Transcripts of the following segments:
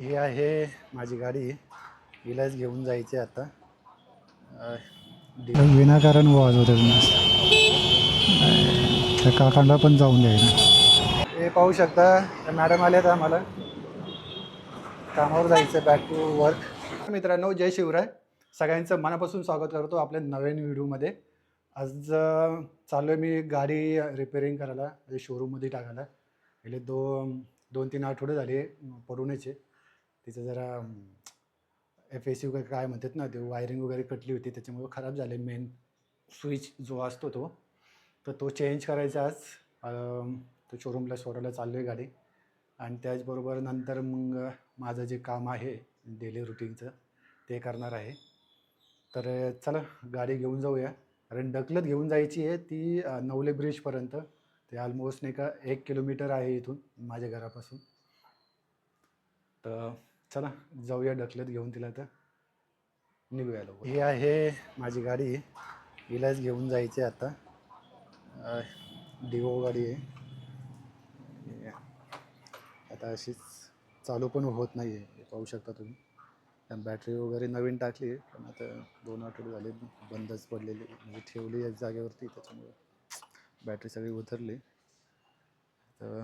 ही आहे माझी गाडी. हिलाच घेऊन जायचे आता. विनाकारण वाजवते त्या काकांना पण जाऊन द्यायला. हे पाहू शकता त्या मॅडम आल्यात आम्हाला. कामावर जायचं, बॅक टू वर्क. मित्रांनो, जय शिवराय. सगळ्यांचं मनापासून स्वागत करतो आपल्या नवीन व्हिडिओमध्ये. आज चालू आहे मी गाडी रिपेअरिंग करायला, म्हणजे शोरूममध्ये टाकायला. गेले दोन तीन आठवडे झाले पडूनच. तिचं जरा FAC वगैरे काय म्हणतात ना, ते वायरिंग वगैरे कटली होती, त्याच्यामुळे खराब झाले. मेन स्विच जो असतो तो चेंज करायचा. आज तो शोरूमला सोडायला चाललो आहे गाडी. आणि त्याचबरोबर नंतर मग माझं जे काम आहे डेली रुटीनचं ते करणार आहे. तर चला गाडी घेऊन जाऊया. कारण ढकलत घेऊन जायची आहे ती नवले ब्रिजपर्यंत. ते ऑलमोस्ट नाही का 1 किलोमीटर आहे इथून माझ्या घरापासून. तर चला जाऊया ढकलत घेऊन तिला. तर निघूया लवकर. ही आहे माझी गाडी. हिलाच घेऊन जायचे आता. डिओ गाडी आहे. आता अशीच चालू पण होत नाही आहे, पाहू शकता तुम्ही. बॅटरी वगैरे नवीन टाकली, पण आता 2 आठवडे झाले बंदच पडलेली, म्हणजे ठेवली एक जागेवरती. त्याच्यामुळे बॅटरी सगळी उतरली. तर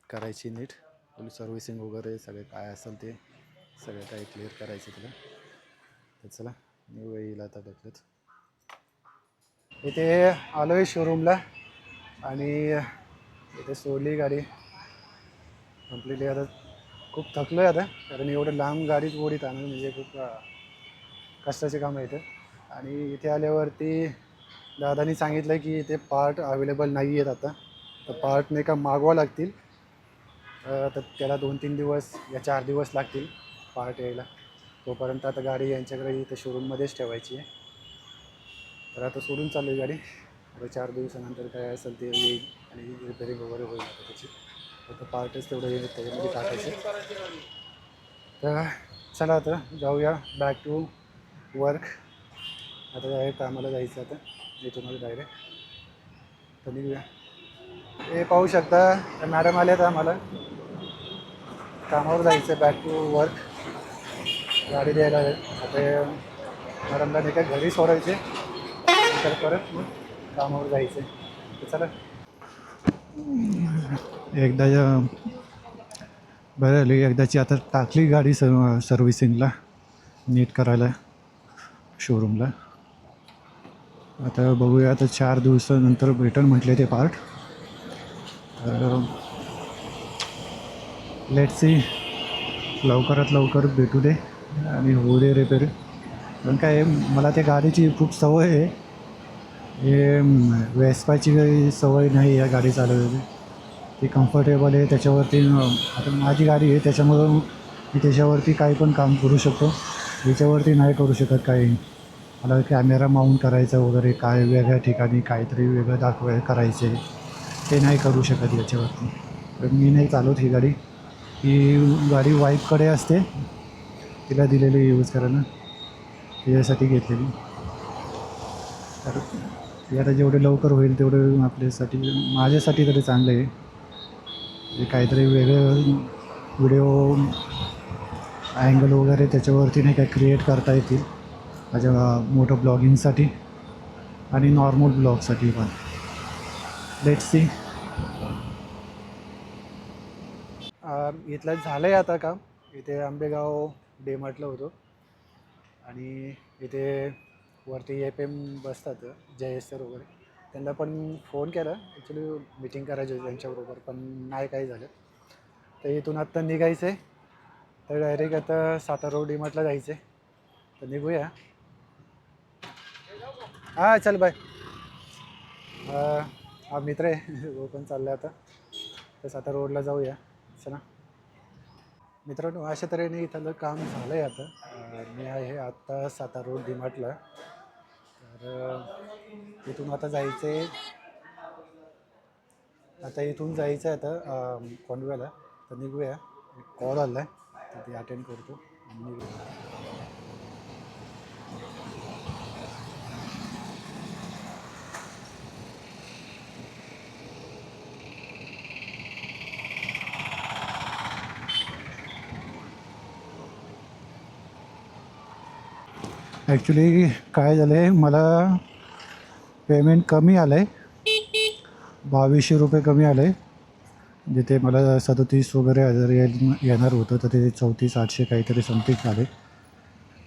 करायची नीट फुल सर्व्हिसिंग वगैरे सगळे काय असेल ते सगळं काही क्लिअर करायचं तिला. तर चला मी येईल आता ढकलत. इथे आलो आहे शोरूमला आणि इथे सोडली गाडी कम्प्लिटली. आता खूप थकलो आहे आता, कारण एवढं लांब गाडीत ओढीत आणणं म्हणजे खूप कष्टाचे काम आहे इथं. आणि इथे आल्यावरती दादानी सांगितलं की इथे पार्ट अवेलेबल नाही आहेत आता. तर पार्ट नाही का मागवा लागतील. तर त्याला 2-3 दिवस या 4 दिवस लागतील पार्ट यायला. तोपर्यंत आता गाडी यांच्याकडे इथं शोरूममध्येच ठेवायची आहे. तर आता सोडून चालू आहे गाडी. आता 4 दिवसानंतर काय असेल ते येईल आणि रिपेअरिंग वगैरे होईल आता त्याची. आता पार्टच तेवढं येईल त्याच्यामध्ये टाकायचे. तर चला आता जाऊया बॅक टू वर्क. आता डायरेक्ट कामाला जायचं आता इथूनच डायरेक्ट. तर निघूया. हे पाहू शकता त्या मॅडम आल्यात आम्हाला. कामावर जायचं, बॅक टू वर्क. गाडी द्यायला आता मॅडमला नाही का घरी सोडायचे, नंतर परत मग कामावर जायचं. तर चला एकदा बरं झाली एकदाची आता टाकली गाडी सर्व्हिसिंगला नीट करायला शोरूमला. आता बघूया, आता 4 दिवसानंतर भेटन म्हटले ते पार्ट. लेट्स सी, लवकरात लवकर भेटू दे आणि होऊ दे रिपेअर. पण काय मला त्या गाडीची खूप सवय आहे. हे वेस्पाची काही सवय नाही या गाडी चालवायची. ती कम्फर्टेबल आहे, त्याच्यावरती आता माझी गाडी आहे त्याच्यामुळं मी त्याच्यावरती काही पण काम करू शकतो. याच्यावरती नाही करू शकत काही. मला कॅमेरा माऊंट करायचं वगैरे, काय वेगळ्या ठिकाणी काहीतरी वेगळं करायचे, ते नाही करू शकत याच्यावरती. तर मी नाही चालवत ही गाडी. ही गाडी वाईफकडे असते, तिला दिलेली यूज करायला, त्याच्यासाठी घेतलेली. तर ते आता जेवढे लवकर होईल तेवढं आपल्यासाठी, माझ्यासाठी तरी चांगलं आहे. काहीतरी वेगळं व्हिडिओ अँगल वगैरे त्याच्यावरती नाही काय क्रिएट करता येतील माझ्या मोठं ब्लॉगिंगसाठी आणि नॉर्मल ब्लॉगसाठी पण. Let's see. इथलं झालं आहे आता काम. इथे आंबेगाव डेमार्टला होतो आणि इथे वरती FM बसतात JS सर वगैरे, त्यांना पण फोन केला. ॲक्च्युली मीटिंग करायची होती त्यांच्याबरोबर, पण नाही काही झालं. तर इथून आत्ता निघायचं आहे. तर डायरेक्ट आता सातारा रोड DMartला जायचं आहे. तर निघूया. हां चल बाय. हा मित्र आहे वो पण चालला आता. तर सातारा रोडला जाऊया चला. मित्रांनो, अशा तऱ्हेने इथलं काम झालं आहे आता. मी आहे आत्ता सातारा रोड DMartला. तर इथून आता जायचं आहे. आता इथून जायचं आहे आता कोंडव्याला. तर निघूया. कॉल आला आहे तर ते अटेंड करतो आणि निघूया. ॲक्च्युली काय झालं आहे, मला पेमेंट कमी आलं आहे, 2200 रुपये कमी आलं आहे. जिथे मला 37 वगैरे हजार येणार होतं, तर ते 34,800 काहीतरी समथिंग आले.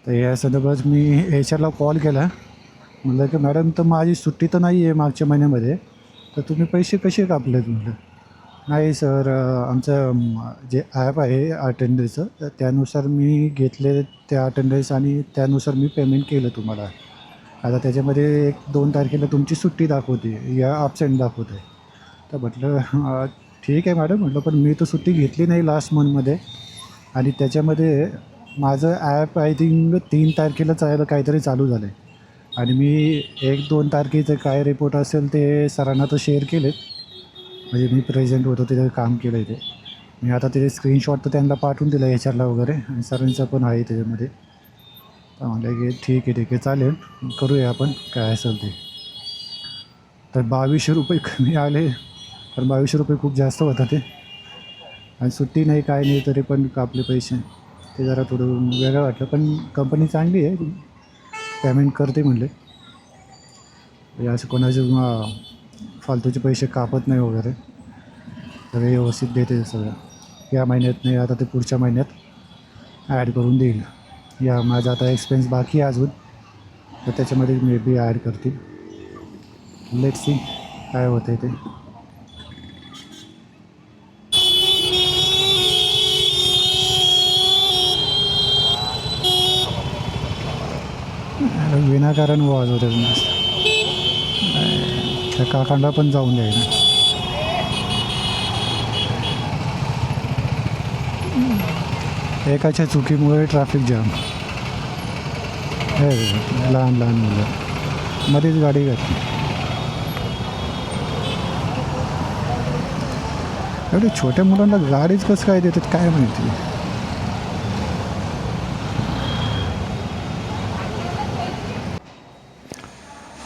तर या संदर्भात मी एच आरला कॉल केला. म्हटलं की मॅडम, तर माझी सुट्टी तर नाही आहे मागच्या महिन्यामध्ये, तर तुम्ही पैसे कसे कापलेत म्हटलं. नाही सर, आमचं जे ॲप आहे अटेंडन्सचं, तर त्यानुसार मी घेतले त्या अटेंडन्स आणि त्यानुसार मी पेमेंट केलं तुम्हाला. आता त्याच्यामध्ये 1-2 तारखेला तुमची सुट्टी दाखवते या ॲबसेंट दाखवत आहे. तर म्हटलं ठीक आहे मॅडम, म्हटलं पण मी तर सुट्टी घेतली नाही लास्ट मंथमध्ये. आणि त्याच्यामध्ये माझं ॲप आय थिंक 3 तारखेला काहीतरी चालू झालं आहे. आणि मी 1-2 तारखेचं काय रिपोर्ट असेल ते सरांना तर शेअर केलेत. म्हणजे मी प्रेझेंट होतो तिथे काम केलं आहे ते. मी आता ते स्क्रीनशॉट तर त्यांना पाठवून दिलं एच आरला वगैरे, आणि सरांचं पण आहे त्याच्यामध्ये. तर म्हणलं की ठीक आहे चालेल, करूया आपण काय असेल ते. तर 2200 रुपये कमी आले, पण 2200 रुपये खूप जास्त होता ते. आणि सुट्टी नाही काय नाही तरी पण कापले पैसे. ते जरा थोडं वेगळं वाटलं, पण कंपनी चांगली आहे, पेमेंट करते म्हणले. म्हणजे असं कोणाचे फालतूचे पैसे कापत नाही वगैरे, सगळे व्यवस्थित देते सगळं. या महिन्यात नाही, आता ते पुढच्या महिन्यात ॲड करून देईल. या माझा आता एक्सपेन्स बाकी आहे अजून, तर त्याच्यामध्ये मे बी ॲड करतील. लेट्स सी काय होतं ते. विनाकारण वाजवते मस्त. त्या काकांना पण जाऊन द्यायला. एकाच्या चुकीमुळे ट्रॅफिक जाम. हे लहान लहान मुलं मध्येच गाडी घातली. एवढे छोट्या मुलांना गाडीच कसं काय देतात काय माहिती.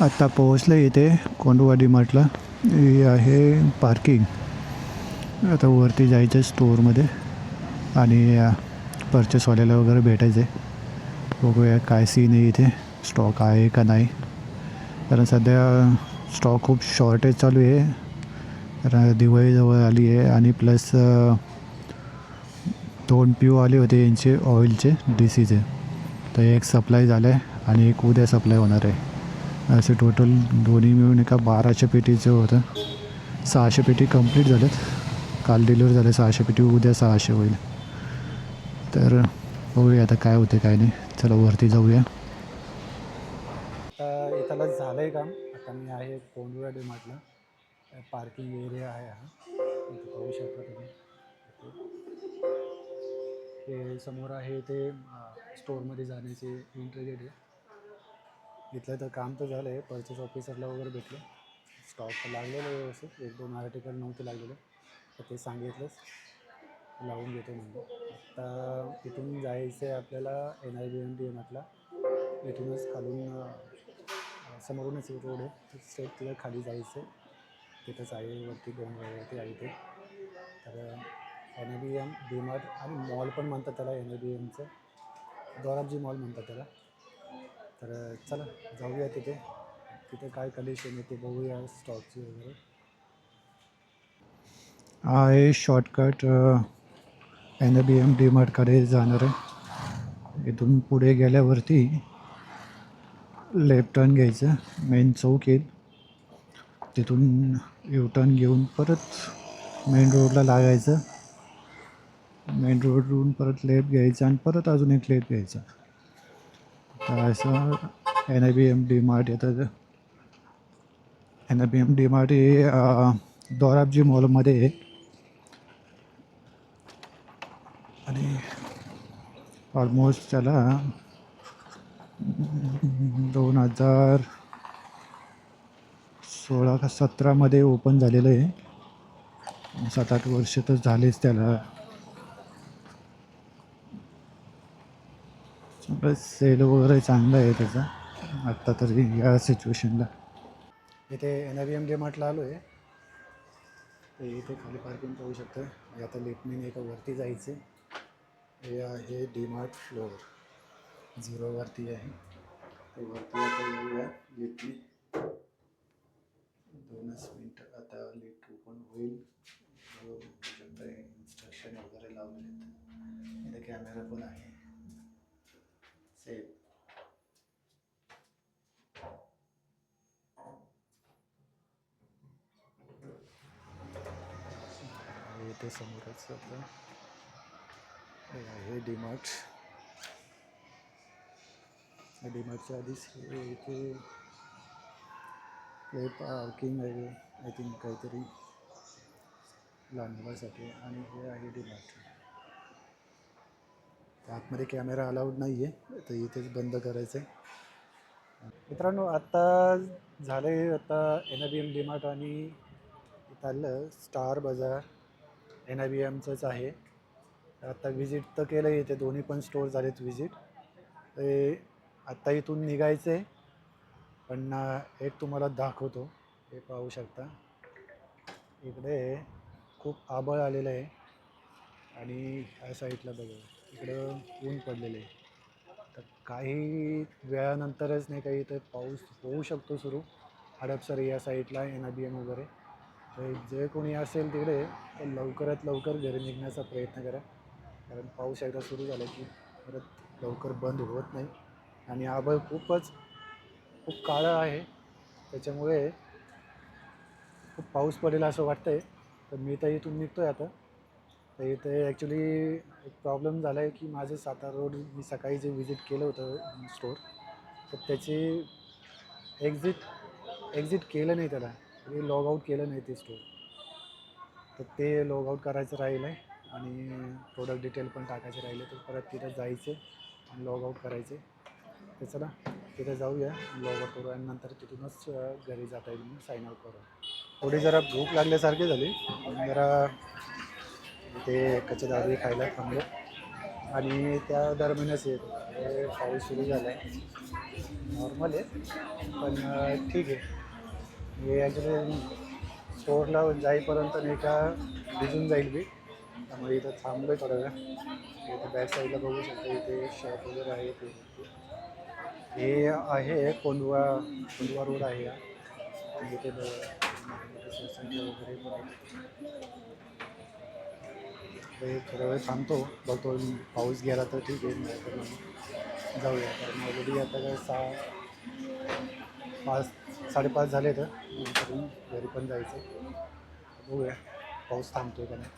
आत्ता पोहोचलं इथे कोंडवाडी म्हटलं. ही आहे पार्किंग. आता वरती जायचं आहे स्टोअरमध्ये आणि परचेसवाल्याला वगैरे भेटायचं आहे. बघूया काय सीन आहे इथे, स्टॉक आहे का नाही. कारण सध्या स्टॉक खूप शॉर्टेज चालू आहे. तर दिवाळी जवळ आली आहे आणि प्लस 2 PO आले होते यांचे ऑइलचे DCचे. तर एक सप्लाय झालं आहे आणि एक उद्या सप्लाय होणार आहे. असे टोटल दोन्ही मिळून एका 1200 पेटीचं होतं. 600 पेटी कंप्लीट झाल्यात, काल डिलिव्हर झाले 600 पेटी, उद्या 600 होईल. तर बघूया आता काय होते काय नाही. चला वरती जाऊया. आता इथला झालं आहे काम. आता मी आहे कोंडवाडी म्हटलं, पार्किंग एरिया आहे हा, इथे पाहू शकता तुम्ही. हे समोर आहे ते स्टोअरमध्ये जाण्याचे एंट्री गेट आहे. इथलं तर काम तर झालं आहे, परचेस ऑफिसरला वगैरे भेटलं. स्टॉक लागलेलं आहे व्यवस्थित, 1-2 आर्टिकल नव्हते लागलेले, तर ते सांगितलंच लावून घेतो म्हणजे. आता इथून जायचं आहे आपल्याला NIBM म्हटलं. इथूनच खालून समोरूनच रोड आहे, तर स्ट्रेट तिला खाली जायचं आहे. तिथंच आहे वरती डोंगरावरती आहे ते. तर NIBM DMart आणि मॉल पण म्हणतात त्याला, NIBMचं दोराबजी मॉल म्हणतात त्याला. तर चला जाऊया तिथे. तिथे काय कंडिशन आहे ते बघूया स्टॉकची वगैरे. हा आहे शॉर्टकट NIBM DMartकडे जाणार आहे. इथून पुढे गेल्यावरती लेफ्ट टर्न घ्यायचं, मेन चौक येईल. तिथून यू टर्न घेऊन परत मेन रोडला लागायचं. मेन रोडवरून परत लेफ्ट घ्यायचं आणि परत अजून एक लेफ्ट घ्यायचं. तर असं NIBM DMart येतं. NIBM DMart हे दोराबजी मॉलमध्ये आहे. आणि ऑलमोस्ट त्याला 2016 का 17मध्ये ओपन झालेलं आहे. 7-8 वर्ष तर झालेच त्याला. बस सेल वगैरे चांगलं आहे त्याचा आत्ता तरी या सिच्युएशनला. इथे NIBM DMartला आलो आहे. तर इथे खाली पार्किंग पाहू शकतं. आता लिफ्टने एका वरती जायचं. हे आहे DMart फ्लोअर 0वरती आहे. ते वरती आता येऊया लिफ्टने. 2च मिनटं आता लिफ्ट ओपन होईल. बघू शकता इन्स्ट्रक्शन वगैरे लावलेले आहेत. इथे कॅमेरा पण आहे सेफ. इथे समोरच आता हे आहे डीमार्ट. डीमार्टच्या आधीच हे इथे हे पार्किंग आहे आय थिंक काहीतरी लहान मुलासाठी. आणि हे आहे डीमार्ट. आतमध्ये कॅमेरा अलाउड नाही आहे तर इथेच बंद करायचं आहे. मित्रांनो आत्ता झालं आहे आता NIBM डीमार्ट आणि इथं आलं स्टार बाजार. NIBMचंच आहे. आत्ता विजिट तर केलं आहे. इथे दोन्ही पण स्टोर झालेत विजिट. ते आत्ता इथून निघायचं आहे. पण एक तुम्हाला दाखवतो. हे पाहू शकता इकडे खूप आभाळ आलेलं आहे आणि ह्या साईडला बघा इकडं ऊन पडलेलं आहे. तर काही वेळानंतरच नाही काही इथं पाऊस होऊ शकतो सुरू. हडपसर या साईडला NIBM वगैरे. तर जे कोणी असेल तिकडे तर लवकरात लवकर घरी निघण्याचा प्रयत्न करा. कारण पाऊस एकदा सुरू झाला की परत लवकर बंद होत नाही. आणि आभाळ खूप काळं आहे त्याच्यामुळे खूप पाऊस पडेल असं वाटतं आहे. तर मी तर इथून निघतो आहे आता. तर इथे ॲक्च्युली एक प्रॉब्लेम झाला आहे की माझं सातारा रोड मी सकाळी जे विजिट केलं होतं स्टोर तर त्याची एक्झिट केलं नाही त्याला. मी लॉग आऊट केलं नाही ते स्टोर. तर ते लॉग आऊट करायचं राहिलं आहे आणि प्रोडक्ट डिटेल पण टाकायचे राहिले. तर परत तिथं जायचे आणि लॉग आऊट करायचे. तर चला तिथे जाऊया लॉग आऊट करू आणि नंतर तिथूनच घरी जाता येईल मग साइन आऊट करू. थोडी जरा भूक लागल्यासारखी झाली. जरा ते कच्चे दारू खायला थांबलो आणि त्या दरम्यानच येत पाऊस सुरू झाला आहे. नॉर्मल आहे पण ठीक आहे. हे ॲक्च्युली स्टोअरला जाईपर्यंत नाही का भिजून जाईल मी. त्यामुळे इथं थांबलो आहे थोडा वेळ. इथे बॅक साईडला बघू शकतो इथे शॉप वगैरे आहे. ते हे आहे कोंडवा रोड आहे हा. इथे सोसायटी वगैरे पण आहे. थोडा वेळ थांबतो बघतो पाऊस गेला तर ठीक आहे नाही तर मग जाऊया. कारण ऑलरेडी आता काय 5-5:30 झाले तर नंतर घरी पण जायचं. बघूया पाऊस थांबतो का नाही.